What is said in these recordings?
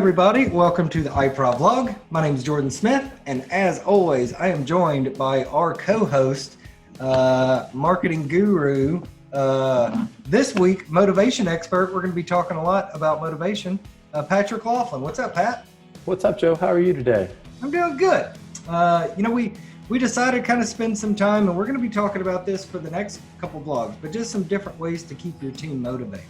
everybody. Welcome to the iProv vlog. My name is Jordan Smith, and as always, I am joined by our co-host, marketing guru, this week, motivation expert. We're going to be talking a lot about motivation. Patrick Laughlin. What's up, Pat? What's up, Joe? How are you today? I'm doing good. We decided to kind of spend some time, and we're going to be talking about this for the next couple vlogs, but just some different ways to keep your team motivated.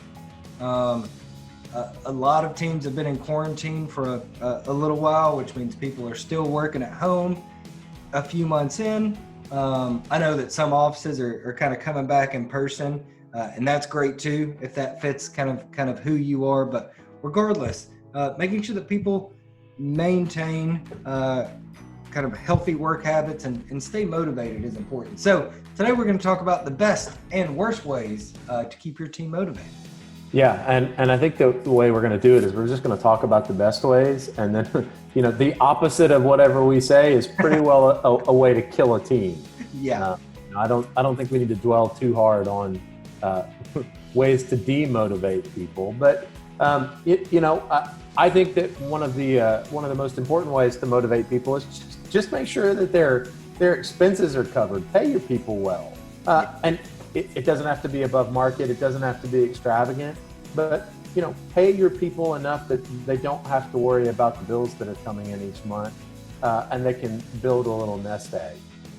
A lot of teams have been in quarantine for a little while, which means people are still working at home a few months in. I know that some offices are kind of coming back in person, and that's great too, if that fits kind of who you are. But regardless, making sure that people maintain kind of healthy work habits and stay motivated is important. So today we're going to talk about the best and worst ways to keep your team motivated. Yeah, and I think the way we're going to do it is we're just going to talk about the best ways, and then the opposite of whatever we say is pretty well a way to kill a team. Yeah, I don't think we need to dwell too hard on ways to demotivate people, but I think that one of the most important ways to motivate people is just make sure that their expenses are covered. Pay your people well, and it doesn't have to be above market. It doesn't have to be extravagant, but pay your people enough that they don't have to worry about the bills that are coming in each month, and they can build a little nest egg.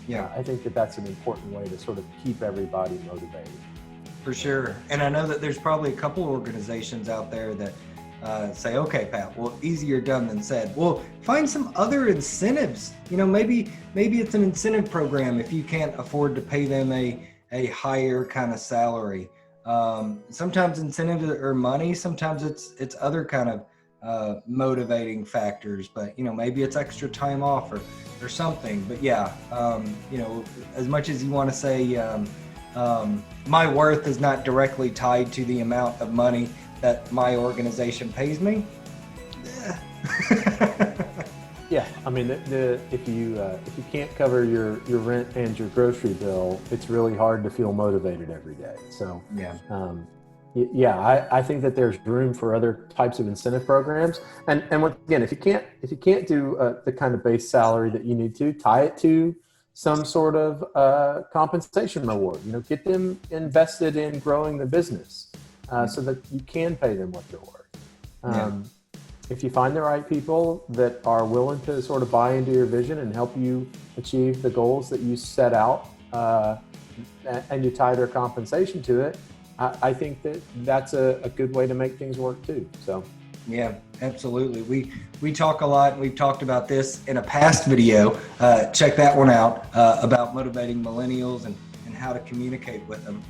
Yeah, I think that that's an important way to sort of keep everybody motivated. For sure. And I know that there's probably a couple organizations out there that say, okay, Pat, well, easier done than said. Well, find some other incentives. Maybe it's an incentive program if you can't afford to pay them a higher kind of salary. Sometimes incentives are money. Sometimes it's other kind of motivating factors, but maybe it's extra time off or something. But yeah, as much as you want to say my worth is not directly tied to the amount of money that my organization pays me. Yeah, I mean, if you can't cover your rent and your grocery bill, it's really hard to feel motivated every day. So yeah, I think that there's room for other types of incentive programs. And once again, if you can't do the kind of base salary that you need to, tie it to some sort of compensation reward. Get them invested in growing the business so that you can pay them what they're worth. If you find the right people that are willing to sort of buy into your vision and help you achieve the goals that you set out, and you tie their compensation to it, I think that's a good way to make things work too. So. Yeah, absolutely. We talk a lot, and we've talked about this in a past video. Check that one out about motivating millennials and how to communicate with them.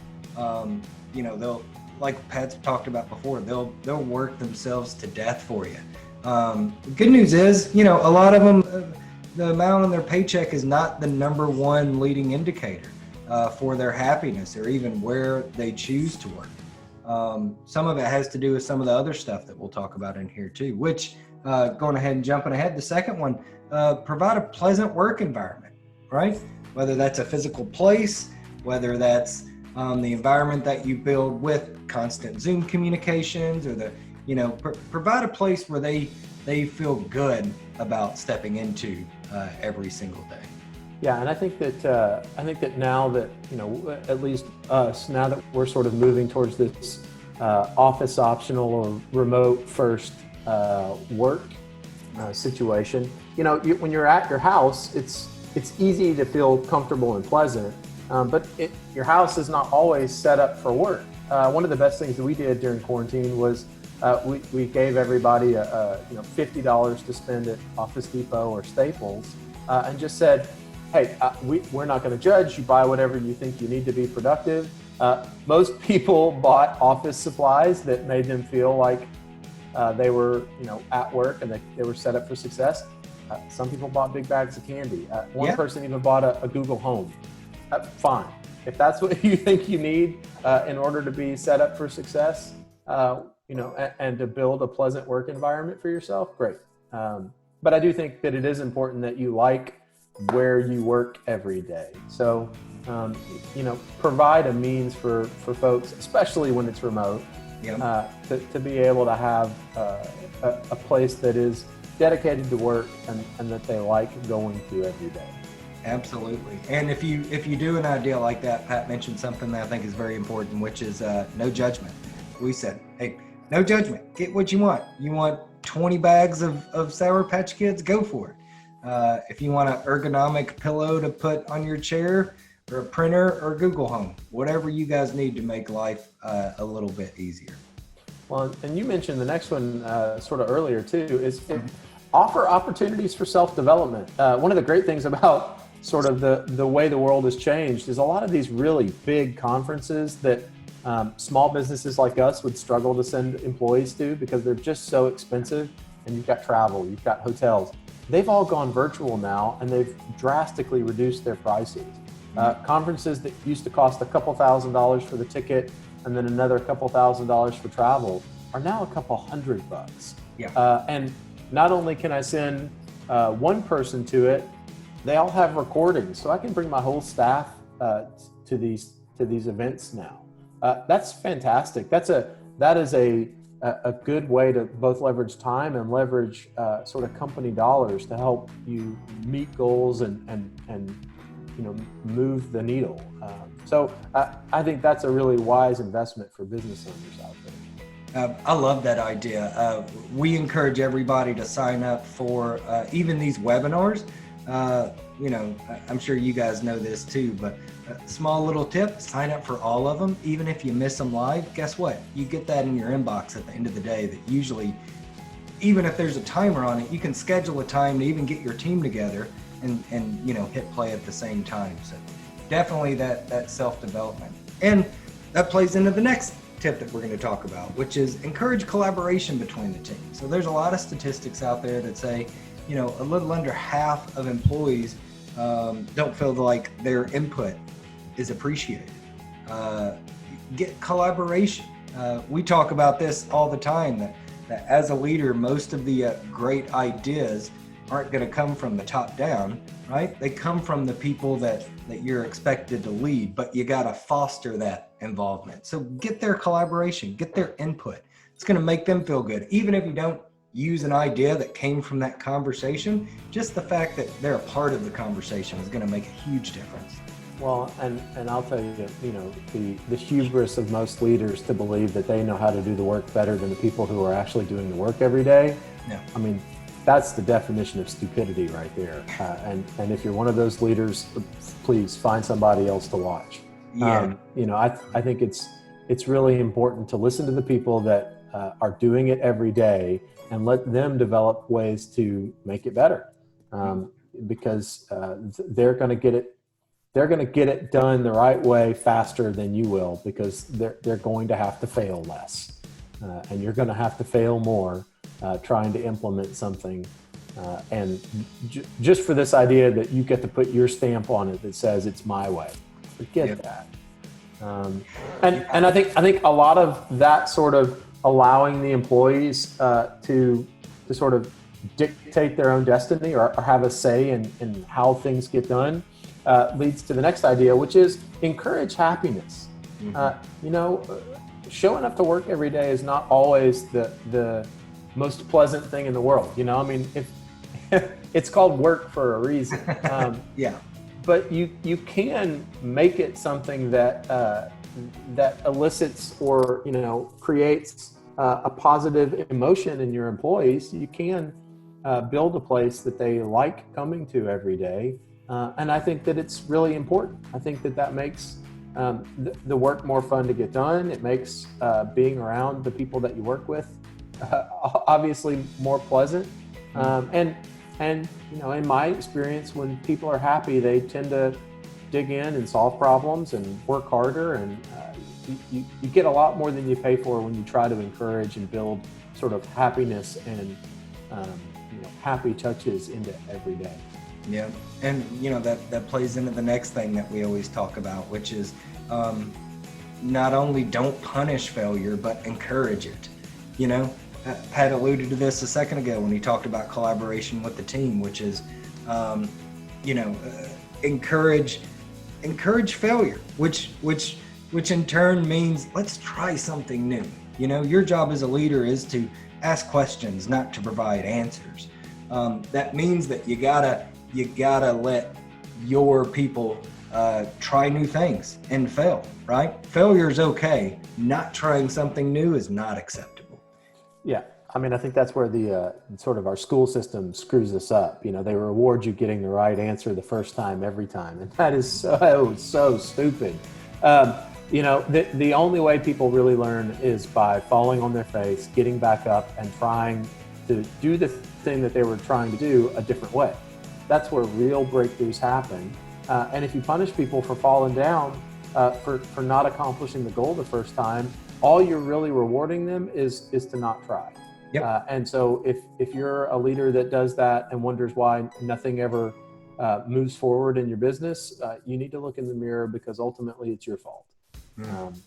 They'll, like Pat's talked about before, they'll work themselves to death for you. The good news is, a lot of them, the amount on their paycheck is not the number one leading indicator for their happiness or even where they choose to work. Some of it has to do with some of the other stuff that we'll talk about in here too, which going ahead and jumping ahead, the second one, provide a pleasant work environment, right? Whether that's a physical place, whether that's the environment that you build with constant Zoom communications, or provide a place where they feel good about stepping into every single day. Yeah, and I think that now that at least us, now that we're sort of moving towards this office optional or remote first work situation, when you're at your house, it's easy to feel comfortable and pleasant, but your house is not always set up for work. One of the best things that we did during quarantine was we gave everybody $50 to spend at Office Depot or Staples, and just said, hey, we're not going to judge. You buy whatever you think you need to be productive. Most people bought office supplies that made them feel like they were, at work and they were set up for success. Some people bought big bags of candy. One person even bought a Google Home. Fine. If that's what you think you need in order to be set up for success, and to build a pleasant work environment for yourself, great. But I do think that it is important that you like where you work every day. So, provide a means for folks, especially when it's remote, to be able to have a place that is dedicated to work and that they like going to every day. Absolutely. And if you do an idea like that, Pat mentioned something that I think is very important, which is no judgment. We said, hey, no judgment. Get what you want. You want 20 bags of Sour Patch Kids? Go for it. If you want an ergonomic pillow to put on your chair, or a printer, or Google Home, whatever you guys need to make life a little bit easier. Well, and you mentioned the next one sort of earlier too, is offer opportunities for self-development. One of the great things about sort of the way the world has changed is a lot of these really big conferences that small businesses like us would struggle to send employees to because they're just so expensive, and you've got travel, you've got hotels. They've all gone virtual now, and they've drastically reduced their prices. Conferences that used to cost a couple $1,000s for the ticket and then another couple $1,000s for travel are now a couple $100. Yeah. And not only can I send one person to it, they all have recordings, so I can bring my whole staff to these events now. That's fantastic. That is a good way to both leverage time and leverage sort of company dollars to help you meet goals and move the needle. So I think that's a really wise investment for business owners out there. I love that idea. We encourage everybody to sign up for even these webinars. I'm sure you guys know this too, but a small little tip, sign up for all of them. Even if you miss them live, guess what? You get that in your inbox at the end of the day. That usually, even if there's a timer on it, you can schedule a time to even get your team together and hit play at the same time. So definitely that self-development. And that plays into the next tip that we're going to talk about, which is encourage collaboration between the team. So there's a lot of statistics out there that say, a little under half of employees don't feel like their input is appreciated. Get collaboration. We talk about this all the time, that as a leader, most of the great ideas aren't going to come from the top down, right? They come from the people that you're expected to lead, but you got to foster that involvement. So get their collaboration, get their input. It's going to make them feel good. Even if you don't use an idea that came from that conversation, just the fact that they're a part of the conversation is going to make a huge difference. Well, and I'll tell you, the hubris of most leaders to believe that they know how to do the work better than the people who are actually doing the work every day. Yeah. I mean, that's the definition of stupidity right there. And if you're one of those leaders, please find somebody else to watch. Yeah. I think it's really important to listen to the people that are doing it every day and let them develop ways to make it better, because they're going to get it. They're going to get it done the right way faster than you will, because they're going to have to fail less, and you're going to have to fail more trying to implement something. And just for this idea that you get to put your stamp on it that says it's my way, forget that. And I think a lot of that sort of allowing the employees to sort of dictate their own destiny or have a say in how things get done leads to the next idea, which is encourage happiness. Showing up to work every day is not always the most pleasant thing in the world. If it's called work for a reason. Yeah. But you can make it something that elicits or creates a positive emotion in your employees. You can build a place that they like coming to every day, and I think that it's really important. I think that makes the work more fun to get done. It makes being around the people that you work with obviously more pleasant. And in my experience, when people are happy, they tend to dig in and solve problems and work harder, and you get a lot more than you pay for when you try to encourage and build sort of happiness and happy touches into every day. Yeah, and that plays into the next thing that we always talk about, which is not only don't punish failure, but encourage it. Pat alluded to this a second ago when he talked about collaboration with the team, which is, encourage failure, which in turn means let's try something new. Your job as a leader is to ask questions, not to provide answers. That means that you gotta let your people try new things and fail, right? Failure is okay. Not trying something new is not acceptable. Yeah. I mean, I think that's where the sort of our school system screws us up. They reward you getting the right answer the first time, every time. And that is so stupid. The only way people really learn is by falling on their face, getting back up, and trying to do the thing that they were trying to do a different way. That's where real breakthroughs happen. And if you punish people for falling down, for not accomplishing the goal the first time, all you're really rewarding them is to not try. Yep. And so if you're a leader that does that and wonders why nothing ever moves forward in your business, you need to look in the mirror, because ultimately it's your fault. The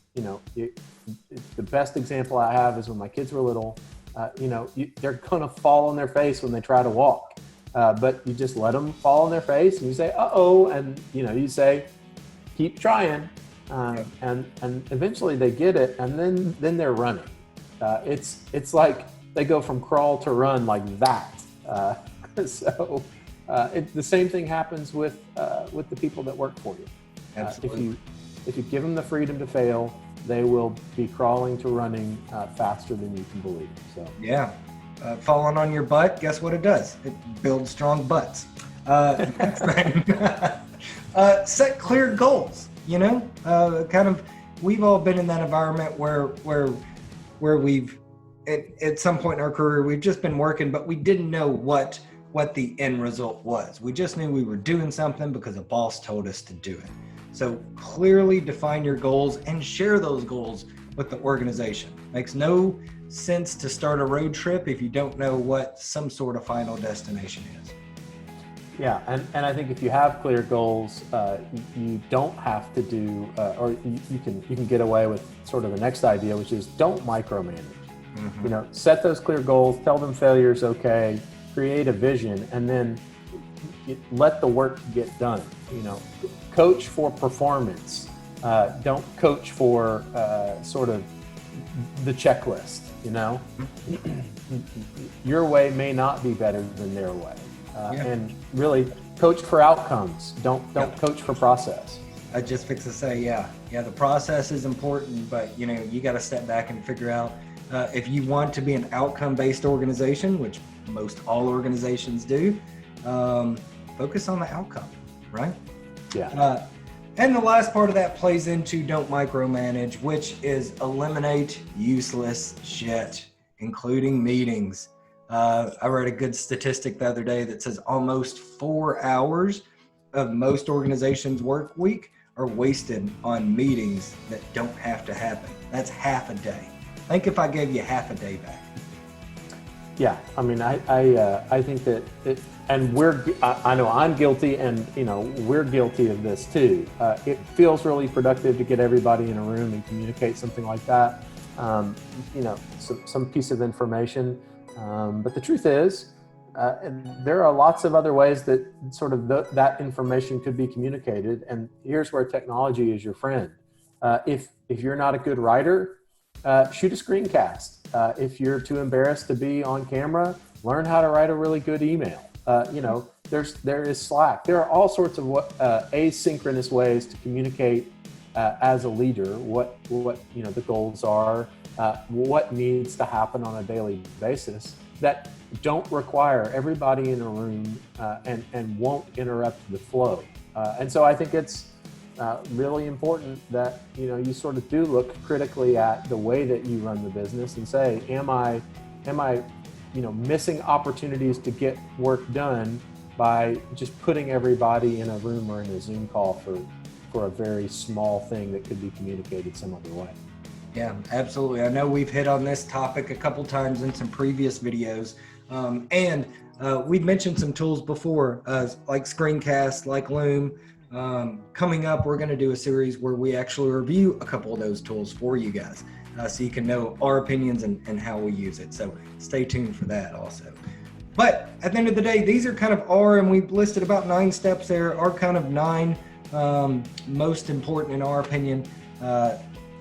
best example I have is when my kids were little. They're going to fall on their face when they try to walk, but you just let them fall on their face, and you say, "Uh-oh," and you say, "Keep trying," and eventually they get it, and then they're running. It's like they go from crawl to run like that. The same thing happens with the people that work for you. Absolutely. If you give them the freedom to fail, they will be crawling to running faster than you can believe. So yeah, falling on your butt, guess what it does? It builds strong butts. Set clear goals. We've all been in that environment where we've at some point in our career we've just been working, but we didn't know what the end result was. We just knew we were doing something because a boss told us to do it. So clearly define your goals and share those goals with the organization. Makes no sense to start a road trip if you don't know what some sort of final destination is. Yeah, and I think if you have clear goals, you don't have to do, or you can get away with sort of the next idea, which is don't micromanage. Mm-hmm. Set those clear goals, tell them failure is okay, create a vision, and then let the work get done. Coach for performance. Don't coach for sort of the checklist. Your way may not be better than their way. And really coach for outcomes. Don't coach for process. I just fixed to say, the process is important, but you got to step back and figure out if you want to be an outcome-based organization, which most all organizations do, focus on the outcome, right? Yeah. And the last part of that plays into don't micromanage, which is eliminate useless shit, including meetings. I read a good statistic the other day that says almost 4 hours of most organizations' work week are wasted on meetings that don't have to happen. That's half a day. Think if I gave you half a day back. Yeah, I mean, I think that and I know I'm guilty, and we're guilty of this too. It feels really productive to get everybody in a room and communicate something like that. Some piece of information. But the truth is, there are lots of other ways that sort of that information could be communicated. And here's where technology is your friend. If you're not a good writer, shoot a screencast. If you're too embarrassed to be on camera, learn how to write a really good email. There is Slack. There are all sorts of asynchronous ways to communicate as a leader. What the goals are, what needs to happen on a daily basis that don't require everybody in a room and won't interrupt the flow. And so I think it's really important that you sort of do look critically at the way that you run the business and say, am I missing opportunities to get work done by just putting everybody in a room or in a Zoom call for a very small thing that could be communicated some other way. Yeah, absolutely. I know we've hit on this topic a couple times in some previous videos, and we've mentioned some tools before, like Screencast, like Loom. Coming up, we're going to do a series where we actually review a couple of those tools for you guys, so you can know our opinions and how we use it. So stay tuned for that also. But at the end of the day, these are kind of and we've listed about 9 steps there, are kind of 9 most important in our opinion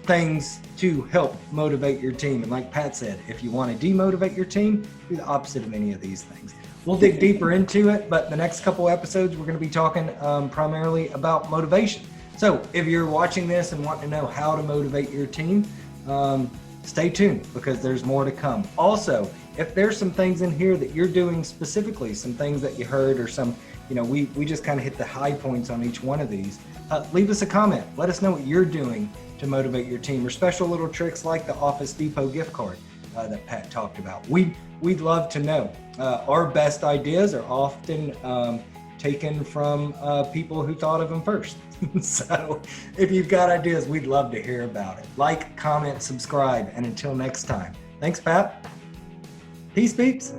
things to help motivate your team. And like Pat said, if you want to demotivate your team, do the opposite of any of these things. We'll dig deeper into it, but the next couple episodes, we're going to be talking primarily about motivation. So if you're watching this and want to know how to motivate your team, stay tuned because there's more to come. Also, if there's some things in here that you're doing specifically, some things that you heard or some, we just kind of hit the high points on each one of these, leave us a comment. Let us know what you're doing to motivate your team or special little tricks like the Office Depot gift card that Pat talked about. We'd love to know. Our best ideas are often taken from people who thought of them first. So if you've got ideas, we'd love to hear about it. Like, comment, subscribe, and until next time. Thanks, Pat. Peace, peeps.